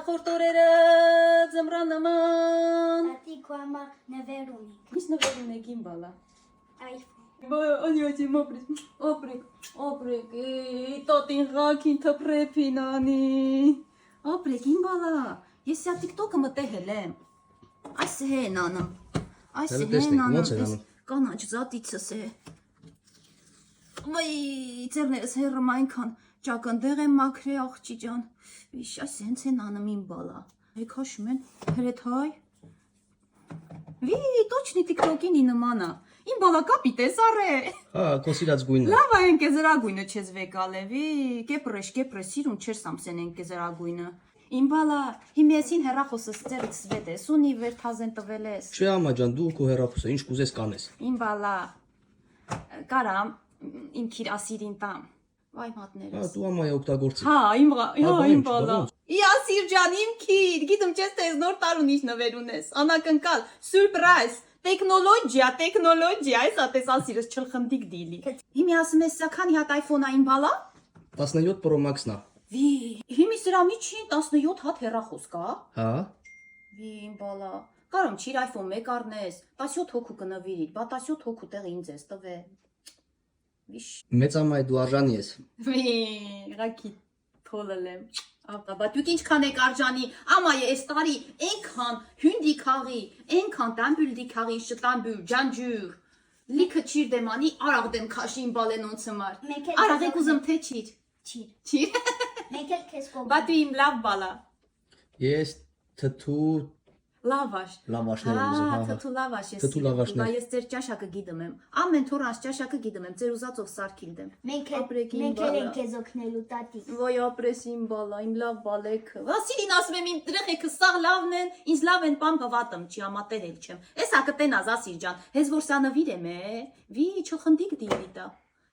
Նախորդ օրերը ձմռանման։ Տատի քո համար նվեր ունենք։ Ինչ նվեր ունեք իմ բալա։ iPhone։ Անյոջի օպրեք, տոտին ղաքին թպրեփինանի։ Օպրեք իմ բալա, ես սա TikTok-ը մտել եմ։ Այս է նանա։ Այս է նանա, կանաչ զատիցս է։ Վայ, ծերներս հերրում այնքան ճակնդեղ եմ մաքրե աղջի ջան։ Վիշ, այս հենց են անում իմ բալա։ Եկ հաշում են, հրետ հայ։ Վի, տոչնի TikTok-ին ի նմանա։ Իմ բալա կապիտես առե։ Հա, քո սիրած գույնը։ Լավ այն կեզրագույնը չես վեկալե, վի, կեպրեշ, սիրուն չեր սամսեն են կեզրագույնը։ Իմ բալա, հիմեսին հեռախոսս ծերից սվետ ես, ունի վերթազեն տվել ես։ Չէ ամա ջան, դու քո հեռախոսը ինչ կուզես կանես։ Իմ բալա, կարամ իմ քիր ասիրին տամ։ Վայ մատներս։ Հա, դու ամայա օգտագործի։ Հա, իմ բալա։ Ասիր ջան, իմ քիր, գիտում չես թե նոր տարուն ինչ նվեր ունես։ Անակնկալ, սուրպրայզ, տեխնոլոգիա, այս ատես ասիրս չլխնդիկ դիլի։ Հիմի ասում ես սա քանի հատ iPhone-ա իմ բալա։ 17 Pro Max-ն է։ Վի, հիմի սրա միջին 17 հատ հեռախոս կա։ Հա։ Վի, իմ բալա։ Կարամ չիր iPhone 1 առնես, 17 հոգու կնվիրիր, բա 17 հոգու տեղ ինձ ես տվե։ Վիշ։ Մեծ ամայ դու արժանի ես։ Վի, ռակի թոլել եմ։ Բա դուք ինչքան եք արժանի, ամայ այս տարի այնքան հյունդի քաղի, այնքան տամբյուլդի քաղի, շտամբյուլ, ջանջյուր։ Լիքը չիր դեմանի, արաղ դեմ քաշին բալենոնց համար։ Արաղ եք ուզում թե չիր։ Չիր։ Մենք էլ քեզ կողմ։ Բա դու իմ լավ բալա։ Ես թթու Լավաշ։ լավաշներ ուզում, հա։ Թթու լավաշ ես։ Թթու լավաշներ։ Բա ես ձեր ճաշակը գիտեմ եմ։ Ամեն թորանց ճաշակը գիտեմ եմ, ձեր ուզածով սարքիլ դեմ։ Մենք Ապրեք իմ էլ բալա։ ենք քեզ օգնելու տատի։ Ոյ ապրես իմ բալա, իմ լավ բալեքը։ Վասիլին ասում եմ իմ երեխեքը սաղ լավն են, ինձ լավ են պամ գվատեմ, չի ամատել էլ չեմ։ Էսա կտենազ ասիր ջան, հենց որ սա նվիր եմ է, վի չխնդիկ դիլի տա։